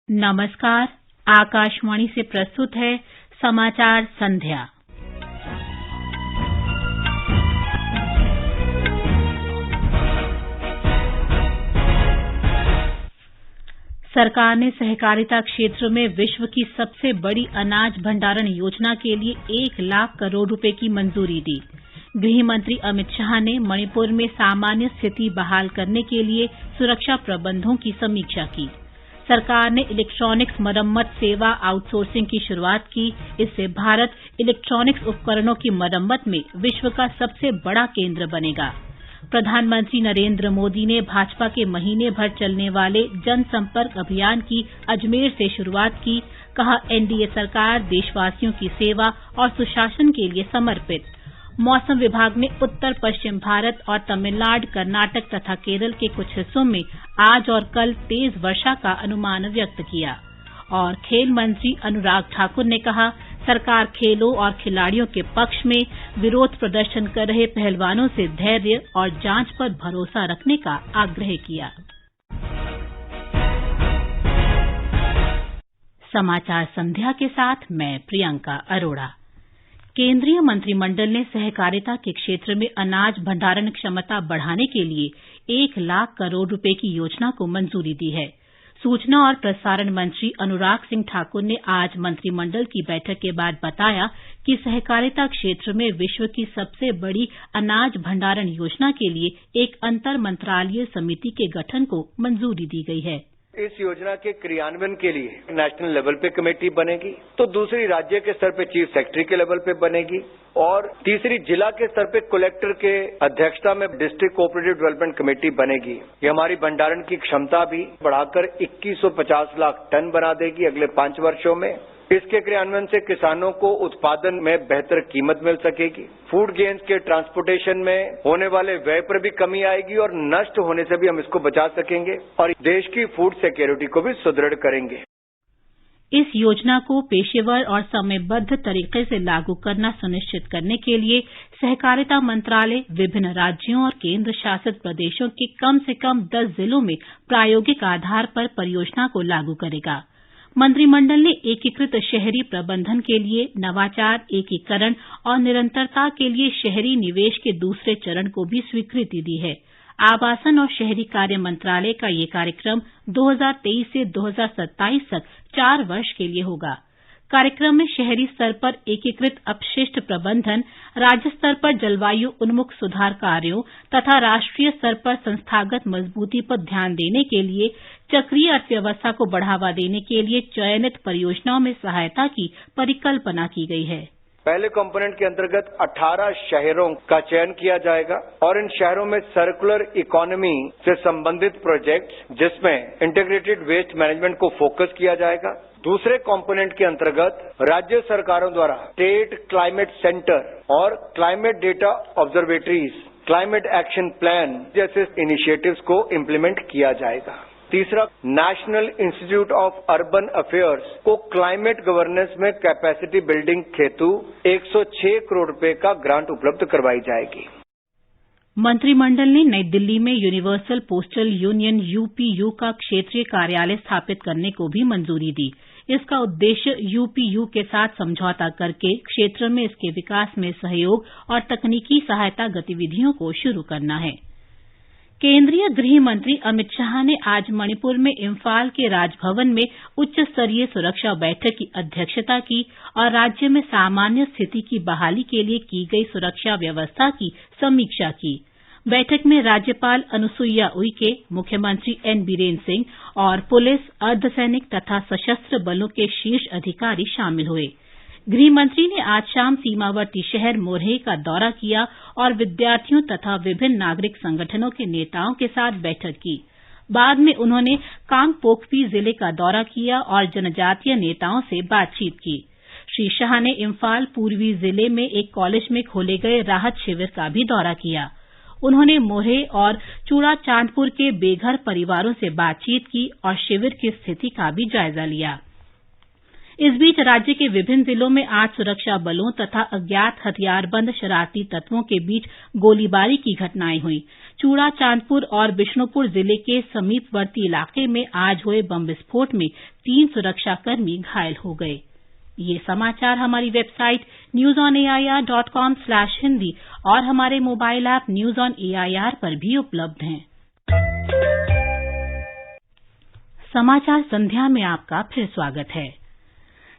नमस्कार। आकाशवाणी से प्रस्तुत है समाचार संध्या। सरकार ने सहकारिता क्षेत्र में विश्व की सबसे बड़ी अनाज भंडारण योजना के लिए 1 लाख करोड़ रुपए की मंजूरी दी। गृह मंत्री अमित शाह ने मणिपुर में सामान्य स्थिति बहाल करने के लिए सुरक्षा प्रबंधों की समीक्षा की। सरकार ने इलेक्ट्रॉनिक्स मरम्मत सेवा आउटसोर्सिंग की शुरुआत की। इससे भारत इलेक्ट्रॉनिक्स उपकरणों की मरम्मत में विश्व का सबसे बड़ा केंद्र बनेगा। प्रधानमंत्री नरेंद्र मोदी ने भाजपा के महीने भर चलने वाले जनसंपर्क अभियान की अजमेर से शुरुआत की। कहा, एनडीए सरकार देशवासियों की सेवा और सुशासन के लिए समर्पित। मौसम विभाग ने उत्तर पश्चिम भारत और तमिलनाडु, कर्नाटक तथा केरल के कुछ हिस्सों में आज और कल तेज वर्षा का अनुमान व्यक्त किया। और खेल मंत्री अनुराग ठाकुर ने कहा, सरकार खेलों और खिलाड़ियों के पक्ष में, विरोध प्रदर्शन कर रहे पहलवानों से धैर्य और जांच पर भरोसा रखने का आग्रह किया। समाचार संध्या के साथ मैं प्रियंका अरोड़ा। केंद्रीय मंत्रिमंडल ने सहकारिता के क्षेत्र में अनाज भंडारण क्षमता बढ़ाने के लिए 1 लाख करोड़ रुपए की योजना को मंजूरी दी है। सूचना और प्रसारण मंत्री अनुराग सिंह ठाकुर ने आज मंत्रिमंडल की बैठक के बाद बताया कि सहकारिता क्षेत्र में विश्व की सबसे बड़ी अनाज भंडारण योजना के लिए एक अंतर मंत्रालयीय समिति के गठन को मंजूरी दी गई है। इस योजना के क्रियान्वयन के लिए नेशनल लेवल पे कमेटी बनेगी, तो दूसरी राज्य के स्तर पे चीफ सेक्रेटरी के लेवल पे बनेगी और तीसरी जिला के स्तर पे कलेक्टर के अध्यक्षता में डिस्ट्रिक्ट कोऑपरेटिव डेवलपमेंट कमेटी बनेगी। ये हमारी भंडारण की क्षमता भी बढ़ाकर 2150 लाख टन बना देगी अगले 5 वर्षों में। इसके क्रियान्वयन से किसानों को उत्पादन में बेहतर कीमत मिल सकेगी। फूड गेन्स के ट्रांसपोर्टेशन में होने वाले व्यय पर भी कमी आएगी और नष्ट होने से भी हम इसको बचा सकेंगे और देश की फूड सिक्योरिटी को भी सुदृढ़ करेंगे। इस योजना को पेशेवर और समयबद्ध तरीके से लागू करना सुनिश्चित करने के लिए सहकारिता मंत्रालय विभिन्न राज्यों और केंद्र शासित प्रदेशों के कम से कम 10 जिलों में प्रायोगिक आधार पर परियोजना को लागू करेगा। मंत्रिमंडल ने एकीकृत शहरी प्रबंधन के लिए नवाचार, एकीकरण और निरंतरता के लिए शहरी निवेश के दूसरे चरण को भी स्वीकृति दी है। आवासन और शहरी कार्य मंत्रालय का ये कार्यक्रम 2023 से 2027 तक 4 वर्ष के लिए होगा। कार्यक्रम में शहरी स्तर पर एकीकृत अपशिष्ट प्रबंधन, राज्य स्तर पर जलवायु उन्मुख सुधार कार्यों तथा राष्ट्रीय स्तर पर संस्थागत मजबूती पर ध्यान देने के लिए, चक्रीय अर्थव्यवस्था को बढ़ावा देने के लिए चयनित परियोजनाओं में सहायता की परिकल्पना की गई है। पहले कंपोनेंट के अंतर्गत 18 शहरों का चयन किया जाएगा और इन शहरों में सर्कुलर इकोनॉमी से संबंधित प्रोजेक्ट जिसमें इंटीग्रेटेड वेस्ट मैनेजमेंट को फोकस किया जाएगा। दूसरे कंपोनेंट के अंतर्गत राज्य सरकारों द्वारा स्टेट क्लाइमेट सेंटर और climate data observatories, climate action plan जैसे इनिशिएटिव्स को इम्प्लीमेंट किया जाएगा। तीसरा, national institute of urban affairs को क्लाइमेट गवर्नेंस में कैपेसिटी बिल्डिंग हेतु 106 करोड़ रुपए का ग्रांट उपलब्ध करवाई जाएगी। मंत्रिमंडल ने नई दिल्ली में यूनिवर्सल पोस्टल यूनियन यूपीयू का क्षेत्रीय कार्यालय स्थापित करने को भी मंजूरी दी। इसका उद्देश्य यूपीयू के साथ समझौता करके क्षेत्र में इसके विकास में सहयोग और तकनीकी सहायता गतिविधियों को शुरू करना है। केंद्रीय गृह मंत्री अमित शाह ने आज मणिपुर में इम्फाल के राजभवन में उच्च स्तरीय सुरक्षा बैठक की अध्यक्षता की और राज्य में सामान्य स्थिति की बहाली के लिए की गई सुरक्षा व्यवस्था की समीक्षा की। बैठक में राज्यपाल अनुसुईया उइके, मुख्यमंत्री एन बीरेन सिंह और पुलिस, अर्धसैनिक तथा सशस्त्र बलों के शीर्ष अधिकारी शामिल हुए। गृह मंत्री ने आज शाम सीमावर्ती शहर मोरहे का दौरा किया और विद्यार्थियों तथा विभिन्न नागरिक संगठनों के नेताओं के साथ बैठक की। बाद में उन्होंने कांगपोकपी जिले का दौरा किया और जनजातीय नेताओं से बातचीत की। श्री शाह ने इम्फाल पूर्वी जिले में एक कॉलेज में खोले गए राहत शिविर का भी दौरा किया। उन्होंने मोरहे और चूड़ाचांदपुर के बेघर परिवारों से बातचीत की और शिविर की स्थिति का भी जायजा लिया। इस बीच राज्य के विभिन्न जिलों में आज सुरक्षा बलों तथा अज्ञात हथियारबंद शरारती तत्वों के बीच गोलीबारी की घटनाएं हुई। चूड़ा चांदपुर और बिष्णुपुर जिले के समीपवर्ती इलाके में आज हुए बम विस्फोट में 3 सुरक्षाकर्मी घायल हो गए। ये समाचार हमारी वेबसाइट newsonair.com/hindi और हमारे mobile app news on AIR पर भी उपलब्ध हैं। समाचार संध्या में आपका फिर स्वागत है।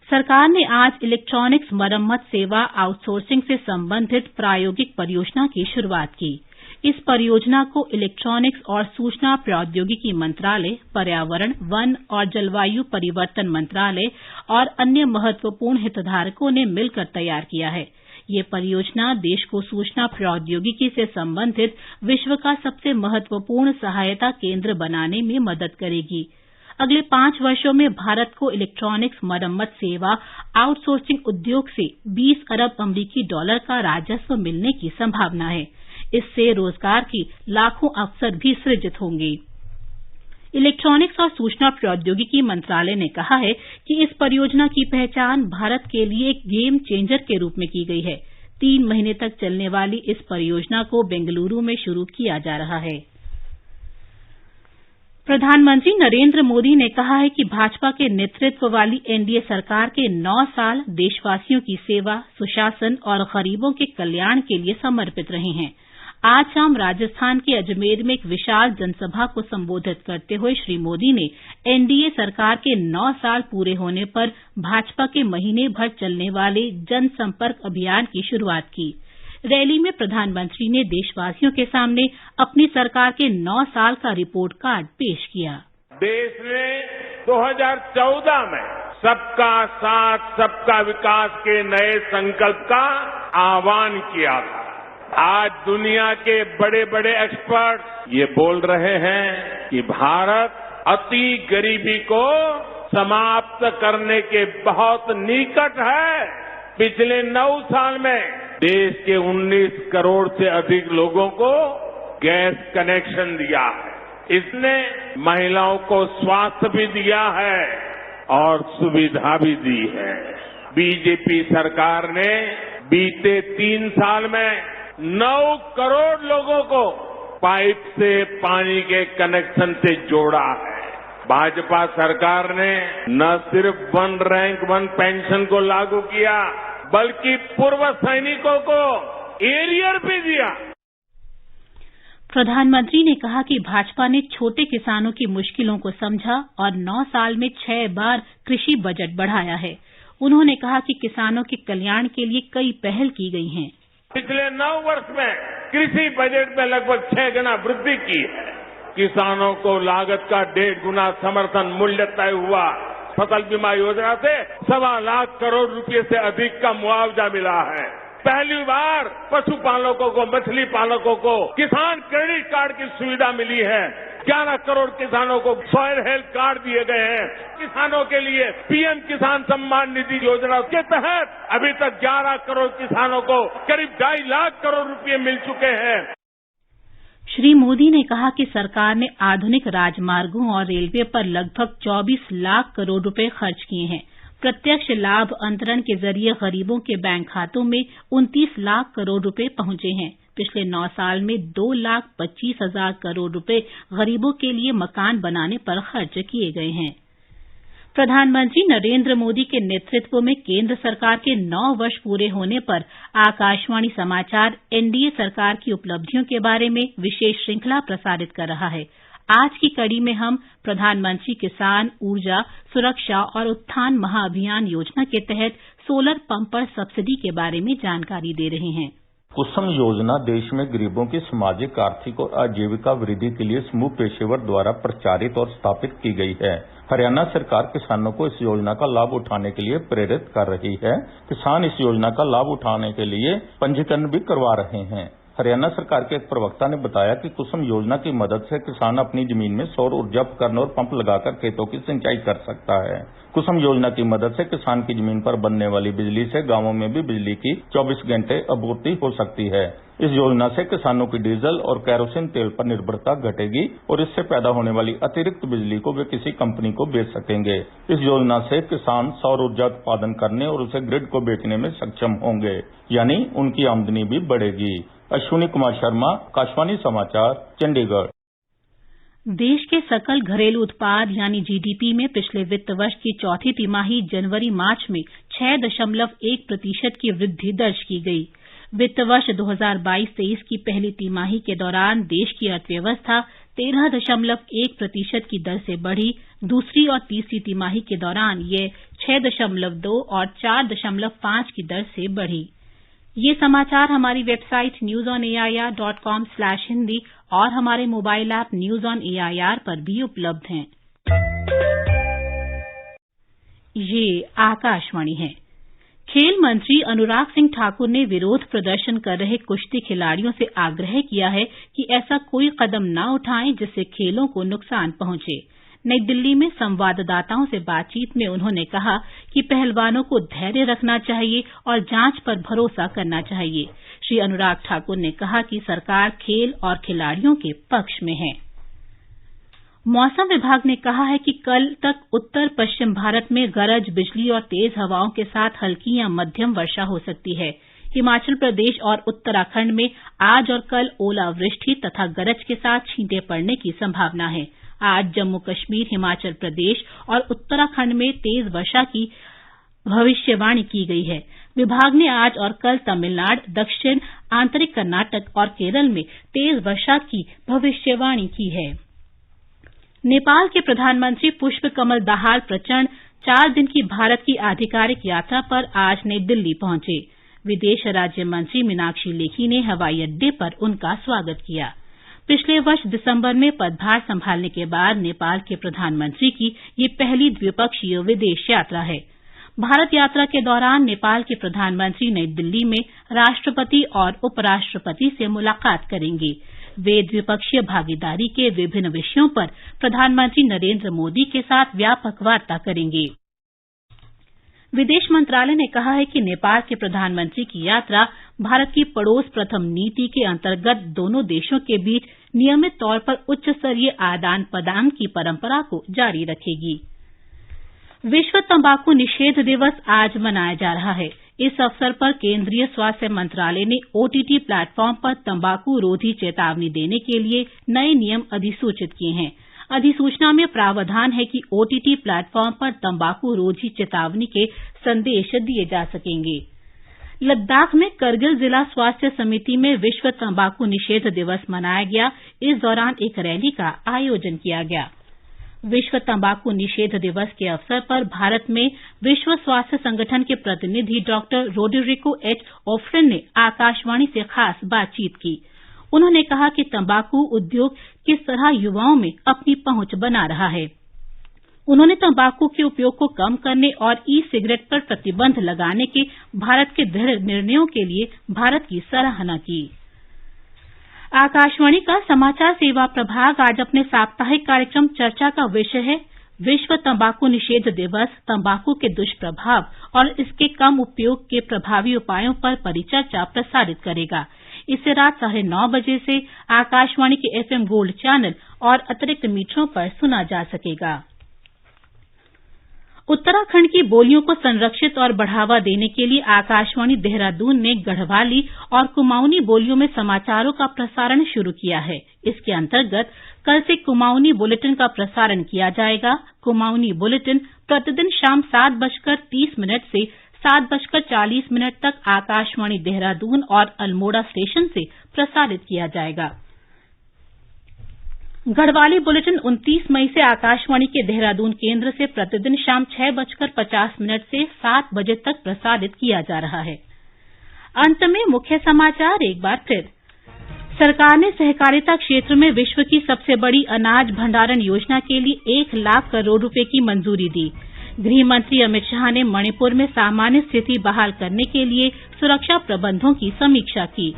सरकार ने आज इलेक्ट्रॉनिक्स मरम्मत सेवा आउटसोर्सिंग से संबंधित प्रायोगिक परियोजना की शुरुआत की। इस परियोजना को इलेक्ट्रॉनिक्स और सूचना प्रौद्योगिकी मंत्रालय, पर्यावरण, वन और जलवायु परिवर्तन मंत्रालय और अन्य महत्वपूर्ण हितधारकों ने मिलकर तैयार किया है। ये परियोजना देश को सूचना प्रौद्योगिकी से संबंधित विश्व का सबसे महत्वपूर्ण सहायता केंद्र बनाने में मदद करेगी। अगले 5 वर्षों में भारत को इलेक्ट्रॉनिक्स मरम्मत सेवा आउटसोर्सिंग उद्योग से 20 अरब अमरीकी डॉलर का राजस्व मिलने की संभावना है। इससे रोजगार के लाखों अवसर भी सृजित होंगे। इलेक्ट्रॉनिक्स और सूचना प्रौद्योगिकी मंत्रालय ने कहा है कि इस परियोजना की पहचान भारत के लिए एक गेम चेंजर के रूप में की गई है। 3 महीने तक चलने वाली इस परियोजना को बेंगलुरु में शुरू किया जा रहा है। प्रधानमंत्री नरेंद्र मोदी ने कहा है कि भाजपा के नेतृत्व वाली एनडीए सरकार के 9 साल देशवासियों की सेवा, सुशासन और गरीबों के कल्याण के लिए समर्पित रहे हैं। आज शाम राजस्थान के अजमेर में एक विशाल जनसभा को संबोधित करते हुए श्री मोदी ने एनडीए सरकार के 9 साल पूरे होने पर भाजपा के महीने भर चलने वाले जनसंपर्क अभियान की शुरुआत की। रैली में प्रधानमंत्री ने देशवासियों के सामने अपनी सरकार के 9 साल का रिपोर्ट कार्ड पेश किया। देश ने 2014 में सबका साथ सबका विकास के नए संकल्प का आह्वान किया था। आज दुनिया के बड़े बड़े एक्सपर्ट ये बोल रहे हैं कि भारत अति गरीबी को समाप्त करने के बहुत निकट है। पिछले 9 साल में देश के 19 करोड़ से अधिक लोगों को गैस कनेक्शन दिया है। इसने महिलाओं को स्वास्थ्य भी दिया है और सुविधा भी दी है। बीजेपी सरकार ने बीते 3 साल में 9 करोड़ लोगों को पाइप से पानी के कनेक्शन से जोड़ा है। भाजपा सरकार ने न सिर्फ 1 रैंक 1 पेंशन को लागू किया बल्कि पूर्व सैनिकों को एरियर भी दिया। प्रधानमंत्री ने कहा कि भाजपा ने छोटे किसानों की मुश्किलों को समझा और 9 साल में 6 बार कृषि बजट बढ़ाया है। उन्होंने कहा कि किसानों के कल्याण के लिए कई पहल की गई हैं। पिछले 9 वर्ष में कृषि बजट में लगभग 6 गुना वृद्धि की है। किसानों को लागत का 1.5 गुना समर्थन मूल्य तय हुआ। फसल बीमा योजना से 1.25 लाख करोड़ रुपए से अधिक का मुआवजा मिला है। पहली बार पशुपालकों को, मछली पालकों को किसान क्रेडिट कार्ड की सुविधा मिली है। 11 करोड़ किसानों को सॉइल हेल्थ कार्ड दिए गए हैं। किसानों के लिए पीएम किसान सम्मान निधि योजना के तहत अभी तक 11 करोड़ किसानों को करीब 2.5 लाख करोड़ रुपए मिल चुके हैं। श्री मोदी ने कहा कि सरकार ने आधुनिक राजमार्गों और रेलवे पर लगभग 24 लाख करोड़ रुपए खर्च किए हैं। प्रत्यक्ष लाभ अंतरण के जरिए गरीबों के बैंक खातों में 29 लाख करोड़ रुपए पहुंचे हैं। पिछले 9 साल में 2,25,000 करोड़ रुपए गरीबों के लिए मकान बनाने पर खर्च किए गए हैं। प्रधानमंत्री नरेंद्र मोदी के नेतृत्व में केंद्र सरकार के 9 वर्ष पूरे होने पर आकाशवाणी समाचार एनडीए सरकार की उपलब्धियों के बारे में विशेष श्रृंखला प्रसारित कर रहा है। आज की कड़ी में हम प्रधानमंत्री किसान ऊर्जा सुरक्षा और उत्थान महाअभियान योजना के तहत सोलर पंप पर सब्सिडी के बारे में जानकारी दे रहे हैं। कुसुम योजना देश में गरीबों की सामाजिक, आर्थिक और आजीविका वृद्धि के लिए समूह पेशेवर द्वारा प्रचारित और स्थापित की गई है। हरियाणा सरकार किसानों को इस योजना का लाभ उठाने के लिए प्रेरित कर रही है। किसान इस योजना का लाभ उठाने के लिए पंजीकरण भी करवा रहे हैं। हरियाणा सरकार के एक प्रवक्ता ने बताया कि कुसुम योजना की मदद से किसान अपनी जमीन में सौर ऊर्जा उपकरण और पंप लगाकर खेतों की सिंचाई कर सकता है। कुसुम योजना की मदद से किसान की जमीन पर बनने वाली बिजली से गांवों में भी बिजली की 24 घंटे आपूर्ति हो सकती है। इस योजना से किसानों की डीजल और कैरोसिन तेल पर निर्भरता घटेगी और इससे पैदा होने वाली अतिरिक्त बिजली को वे किसी कंपनी को बेच सकेंगे। इस योजना से किसान सौर ऊर्जा उत्पादन करने और उसे ग्रिड को बेचने में सक्षम होंगे, यानी उनकी आमदनी भी बढ़ेगी। अश्विनी कुमार शर्मा, आकाशवाणी समाचार, चंडीगढ़। देश के सकल घरेलू उत्पाद यानी जीडीपी में पिछले वित्त वर्ष की चौथी तिमाही जनवरी मार्च में 6.1% की वृद्धि दर्ज की गई। वित्त वर्ष 2022-23 की पहली तिमाही के दौरान देश की अर्थव्यवस्था 13.1% की दर से बढ़ी। दूसरी और तीसरी तिमाही के दौरान यह 6.2 और 4.5 की दर से बढ़ी। ये समाचार हमारी वेबसाइट newsonair.com/hindi और हमारे mobile app news on AIR पर भी उपलब्ध हैं। ये आकाशवाणी है। खेल मंत्री अनुराग सिंह ठाकुर ने विरोध प्रदर्शन कर रहे कुश्ती खिलाड़ियों से आग्रह किया है कि ऐसा कोई कदम न उठाएं जिससे खेलों को नुकसान पहुंचे। नई दिल्ली में संवाददाताओं से बातचीत में उन्होंने कहा कि पहलवानों को धैर्य रखना चाहिए और जांच पर भरोसा करना चाहिए। श्री अनुराग ठाकुर ने कहा कि सरकार खेल और खिलाड़ियों के पक्ष में है। मौसम विभाग ने कहा है कि कल तक उत्तर पश्चिम भारत में गरज, बिजली और तेज हवाओं के साथ हल्की या मध्यम वर्षा हो सकती है। हिमाचल प्रदेश और उत्तराखंड में आज और कल ओलावृष्टि तथा गरज के साथ छींटे पड़ने की संभावना है। आज जम्मू कश्मीर, हिमाचल प्रदेश और उत्तराखंड में तेज वर्षा की भविष्यवाणी की गई है। विभाग ने आज और कल तमिलनाडु, दक्षिण आंतरिक कर्नाटक और केरल में तेज वर्षा की भविष्यवाणी की है। नेपाल के प्रधानमंत्री पुष्प कमल दाहाल प्रचंड 4 दिन की भारत की आधिकारिक यात्रा पर आज नई दिल्ली पहुंचे। विदेश राज्य मंत्री मीनाक्षी लेखी ने हवाई अड्डे पर उनका स्वागत किया। पिछले वर्ष दिसंबर में पदभार संभालने के बाद नेपाल के प्रधानमंत्री की ये पहली द्विपक्षीय विदेश यात्रा है। भारत यात्रा के दौरान नेपाल के प्रधानमंत्री नई दिल्ली में राष्ट्रपति और उपराष्ट्रपति से मुलाकात करेंगे। वे द्विपक्षीय भागीदारी के विभिन्न विषयों पर प्रधानमंत्री नरेंद्र मोदी के साथ व्यापक वार्ता करेंगे। विदेश मंत्रालय ने कहा है कि नेपाल के प्रधानमंत्री की यात्रा भारत की पड़ोस प्रथम नीति के अंतर्गत दोनों देशों के बीच नियमित तौर पर उच्च स्तरीय आदान प्रदान की परंपरा को जारी रखेगी। विश्व तंबाकू निषेध दिवस आज मनाया जा रहा है। इस अवसर पर केंद्रीय स्वास्थ्य मंत्रालय ने ओटीटी प्लेटफॉर्म पर तंबाकू रोधी चेतावनी देने के लिए नए नियम अधिसूचित किए हैं। अधिसूचना में प्रावधान है कि ओटीटी प्लेटफॉर्म पर तंबाकू रोधी चेतावनी के संदेश दिए जा सकेंगे। लद्दाख में करगिल जिला स्वास्थ्य समिति में विश्व तंबाकू निषेध दिवस मनाया गया। इस दौरान एक रैली का आयोजन किया गया। विश्व तंबाकू निषेध दिवस के अवसर पर भारत में विश्व स्वास्थ्य संगठन के प्रतिनिधि डॉक्टर रोड्रिगो एच. ओफ्रेन ने आकाशवाणी से खास बातचीत की। उन्होंने कहा कि तंबाकू उद्योग किस तरह युवाओं में अपनी पहुंच बना रहा है। उन्होंने तंबाकू के उपयोग को कम करने और ई सिगरेट पर प्रतिबंध लगाने के भारत के दृढ़ निर्णयों के लिए भारत की सराहना की। आकाशवाणी का समाचार सेवा प्रभाग आज अपने साप्ताहिक कार्यक्रम चर्चा का विषय है विश्व तंबाकू निषेध दिवस, तंबाकू के दुष्प्रभाव और इसके कम उपयोग के प्रभावी उपायों पर परिचर्चा प्रसारित करेगा। इसे रात 9:30 बजे से आकाशवाणी के एफएम गोल्ड चैनल और अतिरिक्त मीटरों पर सुना जा सकेगा। उत्तराखंड की बोलियों को संरक्षित और बढ़ावा देने के लिए आकाशवाणी देहरादून ने गढ़वाली और कुमाऊनी बोलियों में समाचारों का प्रसारण शुरू किया है। इसके अंतर्गत कल से कुमाऊनी बुलेटिन का प्रसारण किया जाएगा। कुमाऊनी बुलेटिन प्रतिदिन शाम 7:30 से 7:40 तक आकाशवाणी देहरादून और अल्मोड़ा स्टेशन से प्रसारित किया जाएगा। गढ़वाली बुलेटिन 29 मई से आकाशवाणी के देहरादून केंद्र से प्रतिदिन शाम 6:50 से 7 बजे तक प्रसारित किया जा रहा है। अंत में मुख्य समाचार एक बार फिर। सरकार ने सहकारिता क्षेत्र में विश्व की सबसे बड़ी अनाज भंडारण योजना के लिए 1 लाख करोड़ रुपए की मंजूरी दी। गृह मंत्री अमित शाह ने मणिपुर में सामान्य स्थिति बहाल करने के लिए सुरक्षा प्रबंधों की समीक्षा की।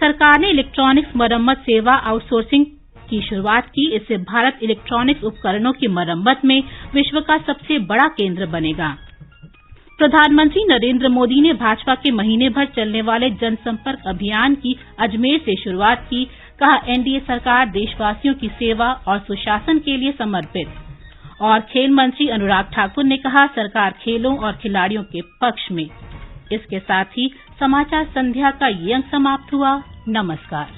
सरकार ने इलेक्ट्रॉनिक्स मरम्मत सेवा आउटसोर्सिंग की शुरुआत की। इससे भारत इलेक्ट्रॉनिक्स उपकरणों की मरम्मत में विश्व का सबसे बड़ा केंद्र बनेगा। प्रधानमंत्री नरेंद्र मोदी ने भाजपा के महीने भर चलने वाले जनसंपर्क अभियान की अजमेर से शुरुआत की। कहा, एनडीए सरकार देशवासियों की सेवा और सुशासन के लिए समर्पित। और खेल मंत्री अनुराग ठाकुर ने कहा, सरकार खेलों और खिलाड़ियों के पक्ष में। इसके साथ ही समाचार संध्या का ये अंक समाप्त हुआ। नमस्कार।